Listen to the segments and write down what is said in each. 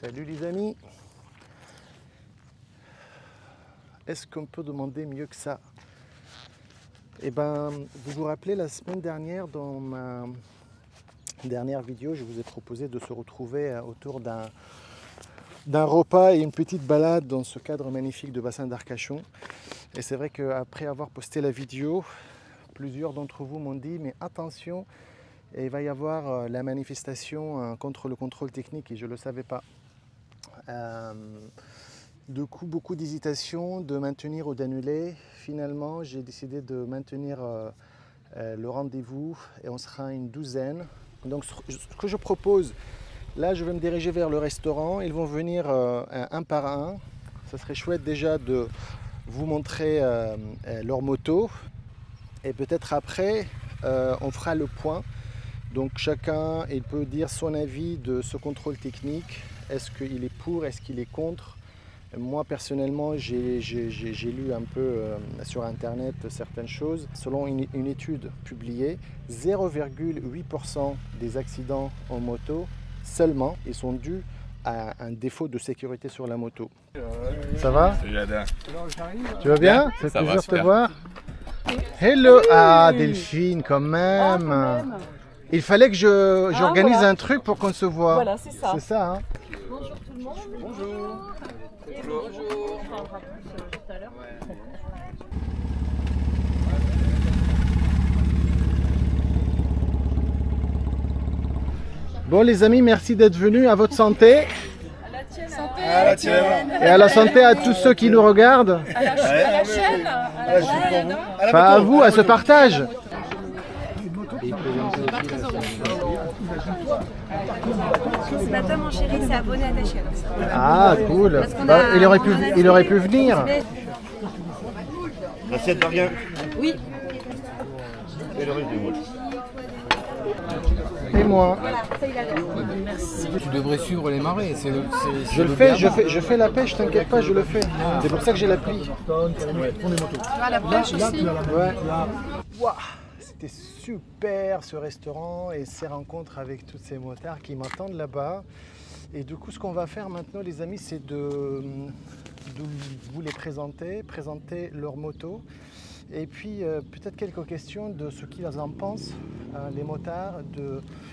Salut les amis. Est-ce qu'on peut demander mieux que ça? Eh ben, vous vous rappelez la semaine dernière, dans ma dernière vidéo, je vous ai proposé de se retrouver autour d'un repas et une petite balade dans ce cadre magnifique de bassin d'Arcachon. Et c'est vrai qu'après avoir posté la vidéo, plusieurs d'entre vous m'ont dit mais attention, il va y avoir la manifestation contre le contrôle technique et je ne le savais pas. Du coup, beaucoup d'hésitation, de maintenir ou d'annuler. Finalement, j'ai décidé de maintenir le rendez-vous et on sera une douzaine. Donc ce que je propose, là je vais me diriger vers le restaurant. Ils vont venir un par un. Ça serait chouette déjà de vous montrer leur moto. Et peut-être après, on fera le point. Donc chacun il peut dire son avis de ce contrôle technique. Est-ce qu'il est pour, est-ce qu'il est contre? Moi personnellement j'ai lu un peu sur internet certaines choses. Selon une étude publiée, 0,8% des accidents en moto seulement ils sont dus à un défaut de sécurité sur la moto. Ça va? Tu vas bien? C'est plaisir de te voir. Hello! Ah Delphine quand même. Il fallait que j'organise un truc pour qu'on se voit. Voilà, c'est ça. C'est ça, hein? Bonjour tout le monde. Bonjour. Et bonjour. On parlera plus tout à l'heure. Bon les amis, merci d'être venus. À votre santé. À la tienne. Santé. À la tienne. Et à la santé à tous ceux qui nous regardent. À la chaîne. À la chaîne. Enfin à vous, à ce partage. Ce matin, mon chéri s'est abonné à ta chaîne. Ah, cool. Bah, il aurait pu venir. L'assiette va bien. Oui. Et le reste du moule. Et moi. Tu devrais suivre les marées. Je le fais, je fais la pêche, t'inquiète pas, je le fais. C'est pour ça que j'ai l'appli. La pêche aussi. Ouais. Waouh, c'était super ce restaurant et ces rencontres avec tous ces motards qui m'attendent là-bas. Et du coup, ce qu'on va faire maintenant, les amis, c'est de vous les présenter leur moto. Et puis, peut-être quelques questions de ce qu'ils en pensent, les motards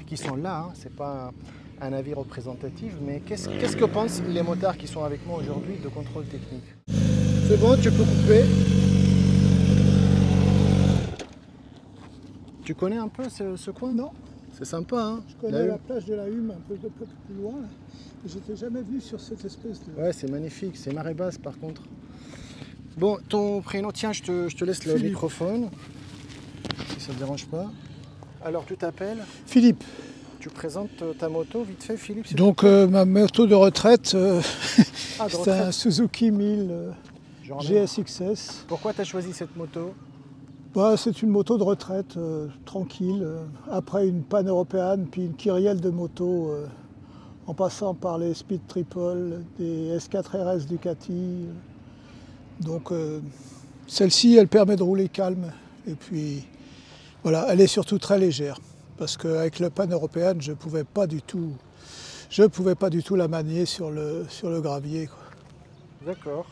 qui sont là. Hein. Ce n'est pas un avis représentatif, mais qu'est-ce que pensent les motards qui sont avec moi aujourd'hui de contrôle technique? C'est bon, tu peux couper. Tu connais un peu ce coin? Non. C'est sympa, hein? Je connais la plage de la Hume un peu plus loin. J'étais jamais venu sur cette espèce de... Ouais, c'est magnifique. C'est marée basse, par contre. Bon, ton prénom, tiens, je te laisse le Philippe. microphone, si ça ne te dérange pas. Alors, tu t'appelles? Philippe. Tu présentes ta moto, vite fait, Philippe? Donc ma moto de retraite, Ah, de c'est retraite. un Suzuki 1000 J'en ai. GSXS. Pourquoi tu as choisi cette moto? Bah, c'est une moto de retraite tranquille. Après une panne européenne, puis une kyrielle de motos, en passant par les Speed Triple, des S4 RS Ducati. Donc celle-ci, elle permet de rouler calme. Et puis voilà, elle est surtout très légère. Parce qu'avec le panne européenne, je ne pouvais pas du tout la manier sur le gravier, quoi. D'accord.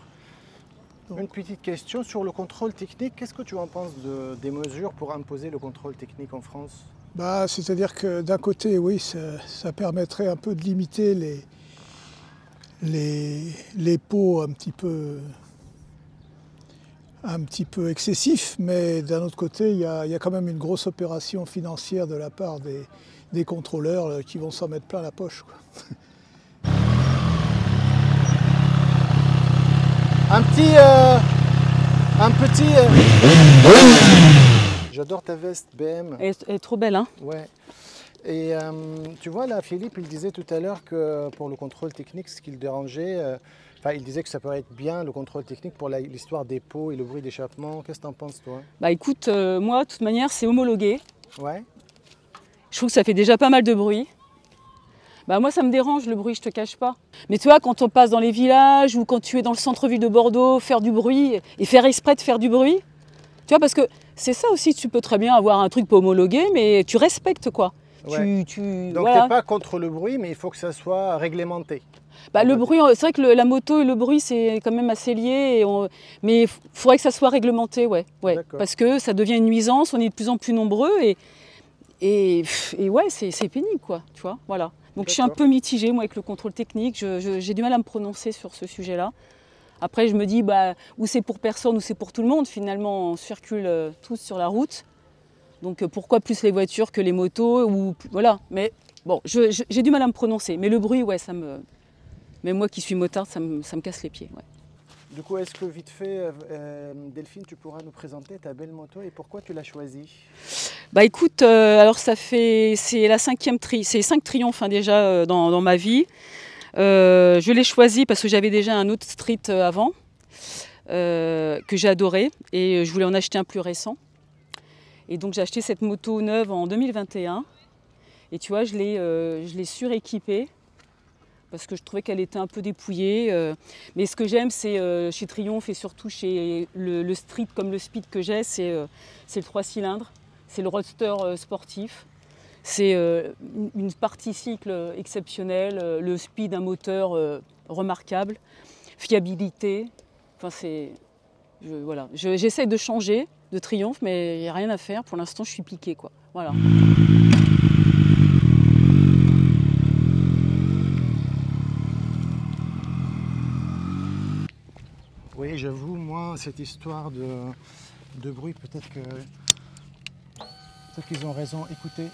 Une petite question sur le contrôle technique. Qu'est-ce que tu en penses des mesures pour imposer le contrôle technique en France? Bah, c'est-à-dire que d'un côté, oui, ça permettrait un peu de limiter les pots un petit peu excessifs, mais d'un autre côté, il y a quand même une grosse opération financière de la part des contrôleurs qui vont s'en mettre plein la poche, quoi. Un petit... J'adore ta veste BM. Elle est trop belle, hein? Ouais. Et tu vois là, Philippe, il disait tout à l'heure que pour le contrôle technique, ce qui le dérangeait, il disait que ça pourrait être bien le contrôle technique pour l'histoire des pots et le bruit d'échappement. Qu'est-ce que t'en penses, toi? Bah écoute, moi, de toute manière, c'est homologué. Ouais. Je trouve que ça fait déjà pas mal de bruit. Bah moi, ça me dérange le bruit, je te cache pas. Mais tu vois, quand on passe dans les villages ou quand tu es dans le centre-ville de Bordeaux, faire du bruit et faire exprès de faire du bruit, tu vois, parce que c'est ça aussi, tu peux très bien avoir un truc pas homologué, mais tu respectes, quoi. Ouais. Donc voilà. t'es pas contre le bruit, mais il faut que ça soit réglementé. Bah, le bruit, c'est vrai que la moto et le bruit, c'est quand même assez lié. Mais il faudrait que ça soit réglementé, ouais. Parce que ça devient une nuisance, on est de plus en plus nombreux et ouais, c'est pénible, quoi. Tu vois, voilà. Donc je suis un peu mitigée, moi, avec le contrôle technique. J'ai du mal à me prononcer sur ce sujet-là. Après, je me dis, bah, ou c'est pour personne ou c'est pour tout le monde. Finalement, on circule tous sur la route. Donc pourquoi plus les voitures que les motos voilà. Mais bon, j'ai du mal à me prononcer. Mais le bruit, ouais, même moi qui suis motarde, ça me casse les pieds. Ouais. Du coup, est-ce que vite fait, Delphine, tu pourras nous présenter ta belle moto et pourquoi tu l'as choisie? Bah écoute, alors c'est la 5e c'est 5 triomphes hein, déjà dans ma vie. Je l'ai choisie parce que j'avais déjà un autre street avant que j'ai adoré et je voulais en acheter un plus récent. Et donc j'ai acheté cette moto neuve en 2021 et tu vois, je l'ai suréquipée parce que je trouvais qu'elle était un peu dépouillée. Mais ce que j'aime, c'est chez Triumph et surtout chez le street comme le speed que j'ai, c'est le 3 cylindres, c'est le roadster sportif. C'est une partie cycle exceptionnelle, le speed, un moteur remarquable, fiabilité. Enfin, voilà. J'essaie de changer de Triumph, mais il n'y a rien à faire. Pour l'instant, je suis piquée, quoi. Voilà. Oui, j'avoue, moi, cette histoire de bruit, peut-être qu'ils ont raison. Écoutez.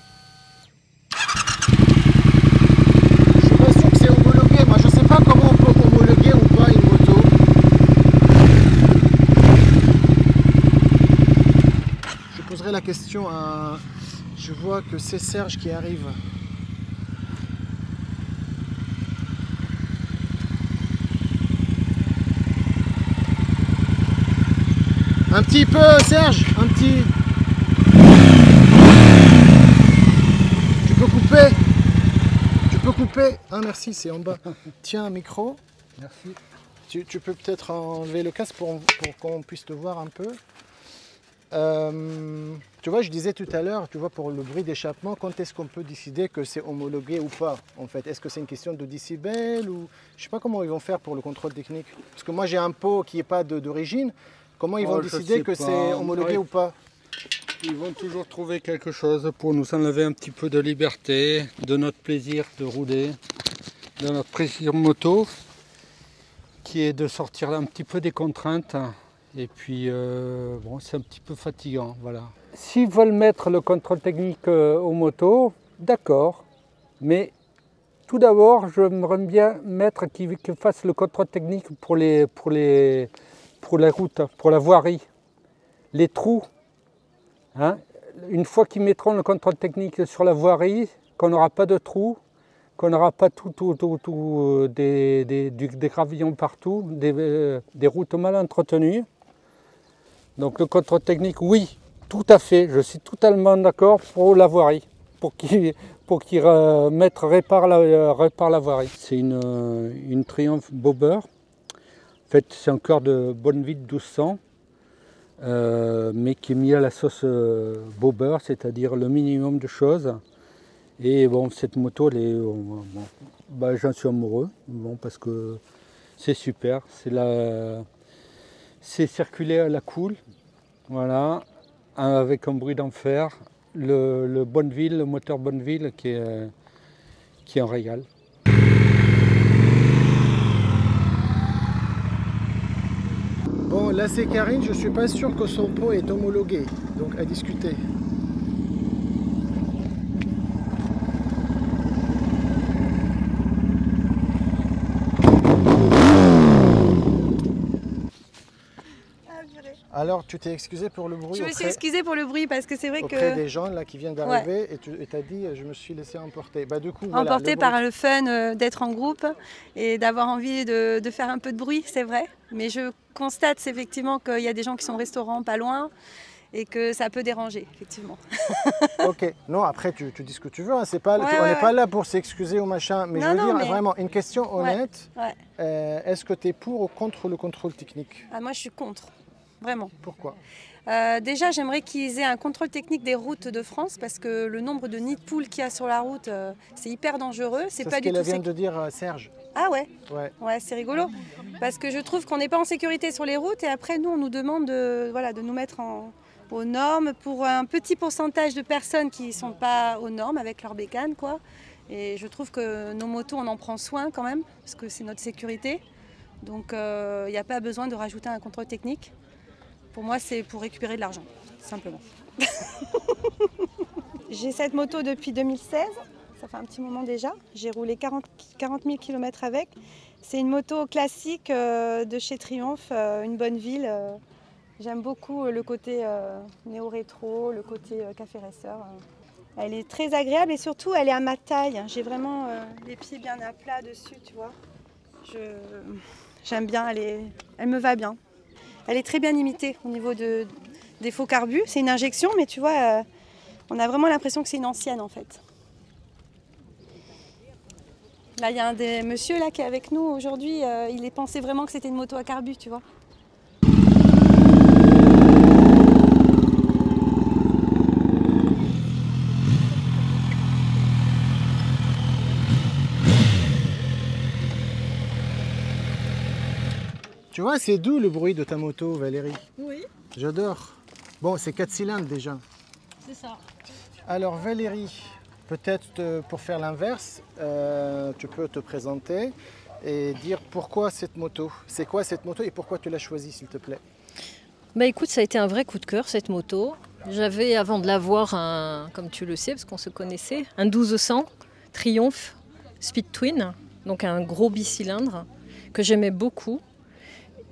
Je suis pas sûr que c'est homologué. Moi, je sais pas comment on peut homologuer ou pas une moto. Je poserai la question à... Je vois que c'est Serge qui arrive. Un petit peu, Serge, un petit. Tu peux couper? Tu peux couper? Ah merci, c'est en bas. Tiens, un micro. Merci. Tu peux peut-être enlever le casque pour qu'on puisse te voir un peu. Tu vois, je disais tout à l'heure, tu vois, pour le bruit d'échappement, quand est-ce qu'on peut décider que c'est homologué ou pas, en fait? Est-ce que c'est une question de décibels ou... Je sais pas comment ils vont faire pour le contrôle technique. Parce que moi, j'ai un pot qui n'est pas d'origine. Comment ils vont décider que c'est homologué ou pas? Ils vont toujours trouver quelque chose pour nous enlever un petit peu de liberté, de notre plaisir de rouler, de notre plaisir moto, qui est de sortir un petit peu des contraintes. Et puis, bon, c'est un petit peu fatigant, voilà. S'ils veulent mettre le contrôle technique aux motos, d'accord. Mais tout d'abord, j'aimerais bien mettre qu'ils fassent le contrôle technique pour les routes, pour la voirie, les trous. Hein. Une fois qu'ils mettront le contrôle technique sur la voirie, qu'on n'aura pas de trous, qu'on n'aura pas des gravillons partout, des routes mal entretenues. Donc le contrôle technique, oui, tout à fait, je suis totalement d'accord pour la voirie, pour qu'ils réparent la voirie. C'est une Triumph Bobber. En fait, c'est un cœur de Bonneville 1200, mais qui est mis à la sauce Bobber, c'est-à-dire le minimum de choses. Et bon, cette moto, j'en suis amoureux, bon, parce que c'est super. C'est circuler à la cool, voilà, avec un bruit d'enfer. Le Bonneville, le moteur Bonneville qui est un régal. Bon, là c'est Karine, je suis pas sûr que son pot est homologué, donc à discuter. Alors, tu t'es excusé pour le bruit? Je me suis excusée pour le bruit parce que c'est vrai auprès que... des gens là qui viennent d'arriver et tu as dit je me suis laissé emporter. Bah, du coup, emporté par le fun d'être en groupe et d'avoir envie de faire un peu de bruit, c'est vrai. Mais je constate effectivement qu'il y a des gens qui sont au restaurant pas loin et que ça peut déranger, effectivement. Ok, non, après tu dis ce que tu veux, hein. C'est pas, on n'est pas là pour s'excuser ou machin, mais non, je veux dire vraiment une question honnête. Est-ce que tu es pour ou contre le contrôle technique? Moi je suis contre. Vraiment. Pourquoi? Déjà, j'aimerais qu'ils aient un contrôle technique des routes de France parce que le nombre de nids de poules qu'il y a sur la route, c'est hyper dangereux. C'est pas ce du qu'elle tout vient de dire Serge. Ah ouais, Ouais. ouais, c'est rigolo. Parce que je trouve qu'on n'est pas en sécurité sur les routes et après, nous, on nous demande de nous mettre aux normes pour un petit pourcentage de personnes qui ne sont pas aux normes avec leur bécane, quoi. Et je trouve que nos motos, on en prend soin quand même parce que c'est notre sécurité. Donc, il n'y a pas besoin de rajouter un contrôle technique. Pour moi, c'est pour récupérer de l'argent, simplement. J'ai cette moto depuis 2016, ça fait un petit moment déjà. J'ai roulé 40 000 km avec. C'est une moto classique de chez Triumph, une bonne ville. J'aime beaucoup le côté néo-rétro, le côté café racer. Elle est très agréable et surtout, elle est à ma taille. J'ai vraiment les pieds bien à plat dessus, tu vois. J'aime bien, elle me va bien. Elle est très bien imitée au niveau des faux carbus. C'est une injection, mais tu vois, on a vraiment l'impression que c'est une ancienne en fait. Là, il y a un des messieurs là, qui est avec nous aujourd'hui. Il pensait vraiment que c'était une moto à carbus, tu vois. Tu vois, c'est doux le bruit de ta moto, Valérie. Oui, J'adore. Bon, c'est 4 cylindres déjà. c'est ça. Alors Valérie, peut-être pour faire l'inverse, tu peux te présenter et dire pourquoi cette moto. C'est quoi cette moto et pourquoi tu l'as choisie, s'il te plaît? Bah écoute, ça a été un vrai coup de cœur cette moto. J'avais avant de l'avoir comme tu le sais, parce qu'on se connaissait, un 1200 Triumph Speed Twin, donc un gros bicylindre que j'aimais beaucoup.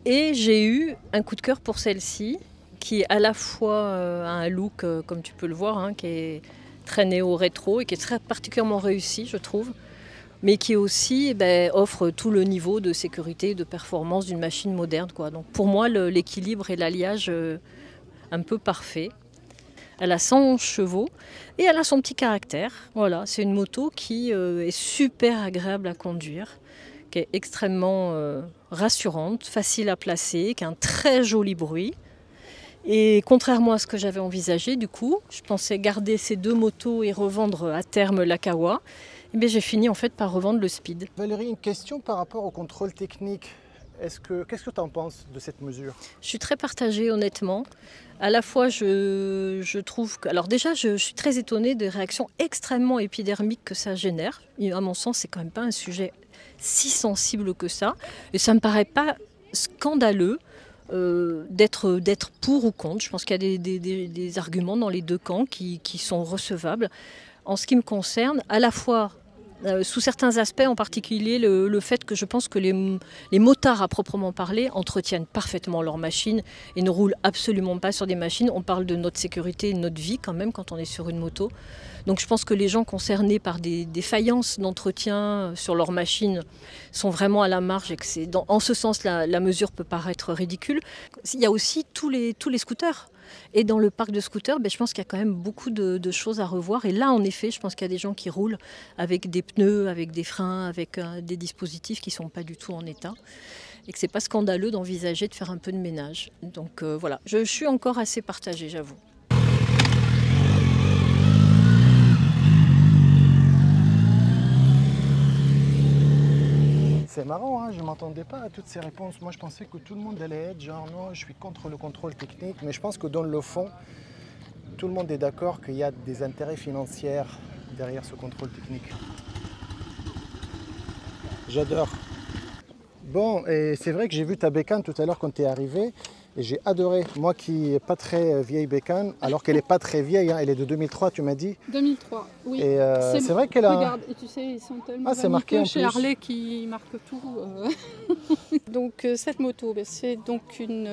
Et j'ai eu un coup de cœur pour celle-ci, qui à la fois a un look, comme tu peux le voir, hein, qui est très néo-rétro et qui est très particulièrement réussi, je trouve, mais qui aussi offre tout le niveau de sécurité et de performance d'une machine moderne, quoi. Donc pour moi, l'équilibre et l'alliage un peu parfait. Elle a 100 chevaux et elle a son petit caractère. Voilà, c'est une moto qui est super agréable à conduire, qui est extrêmement rassurante, facile à placer, qui a un très joli bruit. Et contrairement à ce que j'avais envisagé, du coup, je pensais garder ces deux motos et revendre à terme la Kawa. Et j'ai fini en fait par revendre le Speed. Valérie, une question par rapport au contrôle technique. Qu'est-ce que tu en penses de cette mesure? Je suis très partagée honnêtement. À la fois, je trouve que... Alors déjà, je suis très étonnée des réactions extrêmement épidermiques que ça génère. Et à mon sens, c'est quand même pas un sujet si sensible que ça. Et ça me paraît pas scandaleux d'être pour ou contre. Je pense qu'il y a des arguments dans les deux camps qui sont recevables. En ce qui me concerne, à la fois... sous certains aspects, en particulier le fait que je pense que les motards à proprement parler entretiennent parfaitement leurs machines et ne roulent absolument pas sur des machines. On parle de notre sécurité et de notre vie quand même quand on est sur une moto. Donc je pense que les gens concernés par des défaillances d'entretien sur leurs machines sont vraiment à la marge et que en ce sens la mesure peut paraître ridicule. Il y a aussi tous les scooters. Et dans le parc de scooters, je pense qu'il y a quand même beaucoup de choses à revoir. Et là, en effet, je pense qu'il y a des gens qui roulent avec des pneus, avec des freins, avec des dispositifs qui ne sont pas du tout en état. Et que ce n'est pas scandaleux d'envisager de faire un peu de ménage. Donc voilà, je suis encore assez partagée, j'avoue. C'est marrant, hein, je ne m'attendais pas à toutes ces réponses. Moi, je pensais que tout le monde allait être genre non, je suis contre le contrôle technique. Mais je pense que dans le fond, tout le monde est d'accord qu'il y a des intérêts financiers derrière ce contrôle technique. J'adore. Bon, et c'est vrai que j'ai vu ta bécane tout à l'heure quand tu es arrivé. Et j'ai adoré, moi qui n'ai pas très vieille bécane, alors qu'elle n'est pas très vieille, hein, elle est de 2003, tu m'as dit. 2003, oui. Et c'est vrai qu'elle a... Regarde, et tu sais, ils sont tellement c'est marqué en chez plus. Harley qui marque tout. Donc cette moto, c'est donc une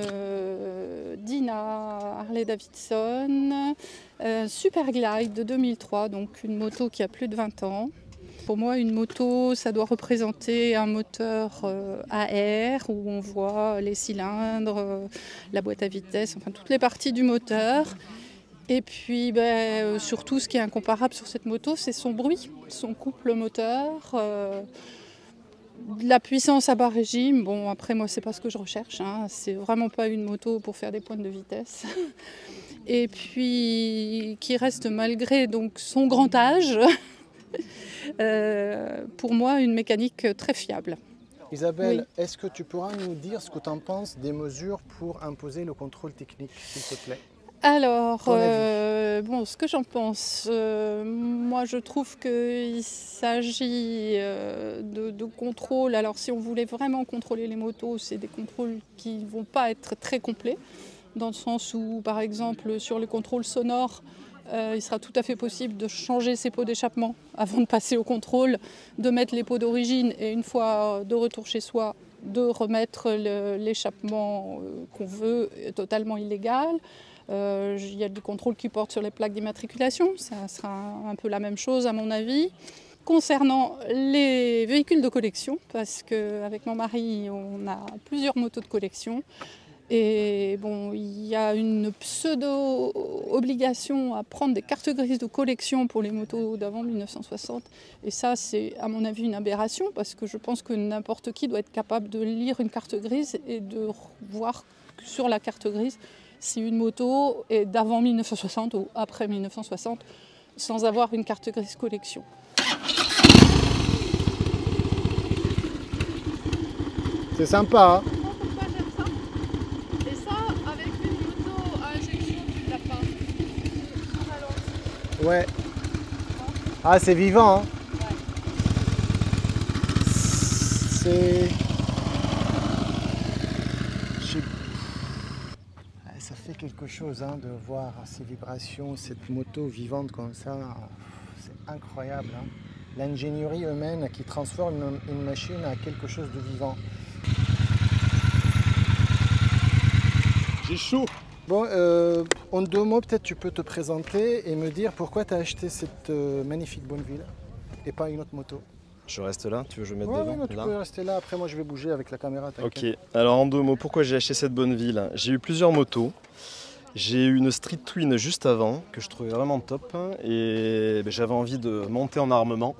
Dyna Harley Davidson Super Glide de 2003, donc une moto qui a plus de 20 ans. Pour moi, une moto, ça doit représenter un moteur à air où on voit les cylindres, la boîte à vitesse, enfin toutes les parties du moteur. Et puis surtout, ce qui est incomparable sur cette moto, c'est son bruit, son couple moteur. De la puissance à bas régime, bon après moi c'est pas ce que je recherche, hein. C'est vraiment pas une moto pour faire des pointes de vitesse. Et puis qui reste malgré donc son grand âge, pour moi une mécanique très fiable. Isabelle, Oui. est-ce que tu pourras nous dire ce que tu en penses des mesures pour imposer le contrôle technique, s'il te plaît? Alors, Ton avis. bon, ce que j'en pense, moi je trouve qu'il s'agit de contrôles. Alors si on voulait vraiment contrôler les motos, c'est des contrôles qui ne vont pas être très complets, dans le sens où par exemple sur le contrôle sonore, il sera tout à fait possible de changer ses pots d'échappement avant de passer au contrôle, de mettre les pots d'origine et une fois de retour chez soi, de remettre l'échappement qu'on veut, totalement illégal. Il y a du contrôle qui porte sur les plaques d'immatriculation, ça sera un peu la même chose à mon avis. Concernant les véhicules de collection, parce qu'avec mon mari on a plusieurs motos de collection, et bon, il y a une pseudo-obligation à prendre des cartes grises de collection pour les motos d'avant 1960. Et ça, c'est à mon avis une aberration, parce que je pense que n'importe qui doit être capable de lire une carte grise et de voir sur la carte grise si une moto est d'avant 1960 ou après 1960, sans avoir une carte grise collection. C'est sympa, hein? Et ça, avec une moto à injection, tu ne l'as pas. Ouais. Ah, c'est vivant, hein? C'est... Ça fait quelque chose, hein, de voir ces vibrations, cette moto vivante comme ça. C'est incroyable, hein? L'ingénierie humaine qui transforme une machine à quelque chose de vivant. J'ai chaud. Bon, en 2 mots, peut-être tu peux te présenter et me dire pourquoi tu as acheté cette magnifique Bonneville et pas une autre moto. Je reste là, tu veux que je me mette Ouais, devant ouais, mais tu là. peux rester là, après moi je vais bouger avec la caméra. Ok, alors en 2 mots, pourquoi j'ai acheté cette Bonneville? J'ai eu plusieurs motos. J'ai eu une Street Twin juste avant, que je trouvais vraiment top, et j'avais envie de monter en armement.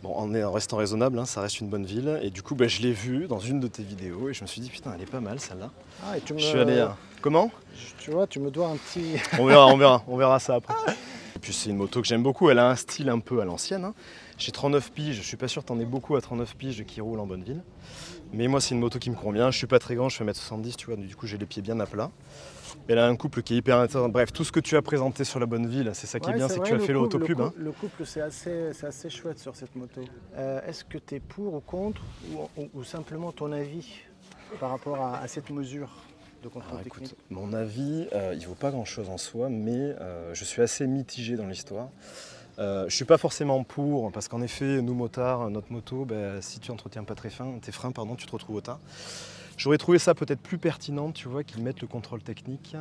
Bon, en restant raisonnable, hein, ça reste une Bonneville, et du coup je l'ai vue dans une de tes vidéos, et je me suis dit putain elle est pas mal celle-là. Ah, et tu me... Je suis allé... Comment? Tu vois, tu me dois un petit... on verra ça après. Et puis c'est une moto que j'aime beaucoup, elle a un style un peu à l'ancienne, hein. J'ai 39 piges, je suis pas sûr que t'en aies beaucoup à 39 piges qui roulent en Bonneville. Mais moi c'est une moto qui me convient, je suis pas très grand, je fais 1m70, tu vois, du coup j'ai les pieds bien à plat. Elle a un couple qui est hyper intéressant. Bref, tout ce que tu as présenté sur la Bonneville, c'est ça qui est bien, c'est que tu as fait l'autopub. Le couple c'est assez chouette sur cette moto. Est-ce que tu es pour ou contre, ou simplement ton avis par rapport à cette mesure de contrôle technique? Écoute, mon avis, il vaut pas grand-chose en soi, mais je suis assez mitigé dans l'histoire. Je suis pas forcément pour, parce qu'en effet, nous motards, notre moto, si tu entretiens pas tes freins, tu te retrouves au tas. J'aurais trouvé ça peut-être plus pertinent, tu vois, qu'ils mettent le contrôle technique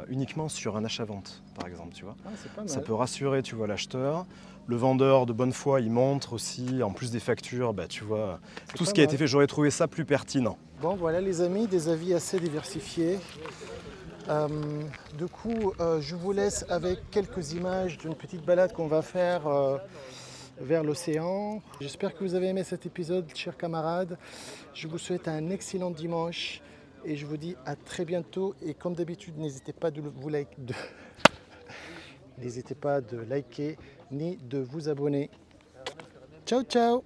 uniquement sur un achat-vente, par exemple, tu vois. Ah, c'est pas mal. Ça peut rassurer, tu vois, l'acheteur. Le vendeur, de bonne foi, il montre aussi, en plus des factures, tu vois, tout ce qui a été fait. J'aurais trouvé ça plus pertinent. Bon, voilà les amis, des avis assez diversifiés. Du coup, je vous laisse avec quelques images d'une petite balade qu'on va faire vers l'océan. J'espère que vous avez aimé cet épisode, chers camarades. Je vous souhaite un excellent dimanche et je vous dis à très bientôt. Et comme d'habitude, n'hésitez pas n'hésitez pas de liker ni de vous abonner. Ciao, ciao!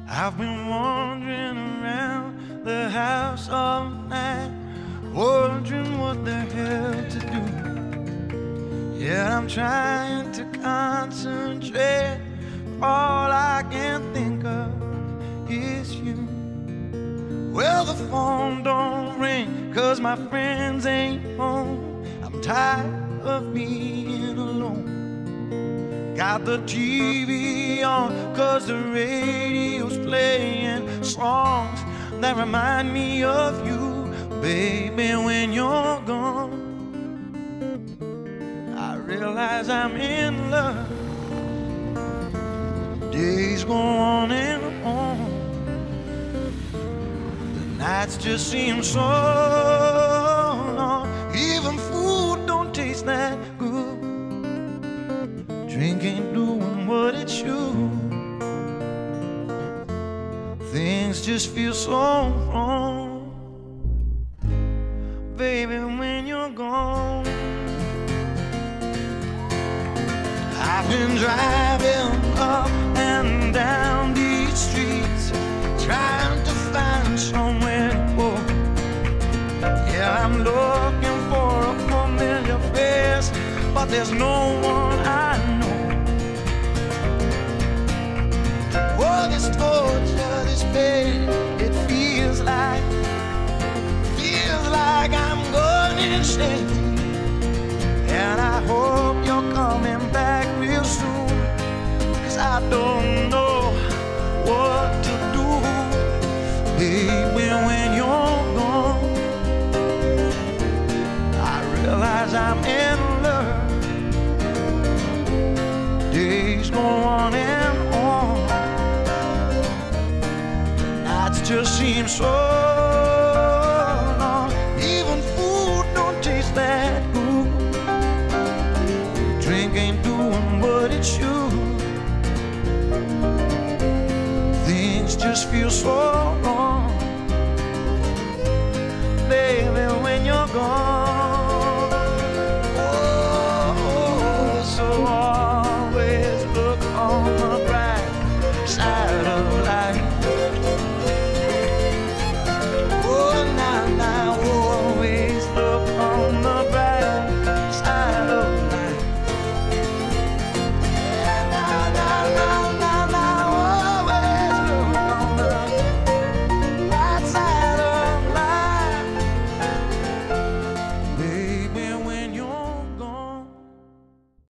I've been wandering around the house all night, wondering what the hell to do. Yeah, I'm trying to concentrate, all I can think of is you. Well, the phone don't ring, 'cause my friends ain't home. I'm tired of being alone. Got the TV on, 'cause the radio's playing songs that remind me of you, baby, when you're gone. I realize I'm in love. Days go on and on. The nights just seem so long. Even food don't taste that good. Drink ain't doing what it should. Things just feel so wrong. Baby, when you're gone, I've been driving up and down these streets, trying to find somewhere to go. Yeah, I'm looking for a familiar face, but there's no one I know. Oh, this torture, this pain, it feels like I'm going insane. And I hope you're coming back real soon, 'cause I don't know what to do. Baby, when you're gone, I realize I'm in love. Days go on and on. Nights just seem so long. Even food don't taste that good. Drink ain't doing what it should. Things just feel so wrong. Baby, when you're gone,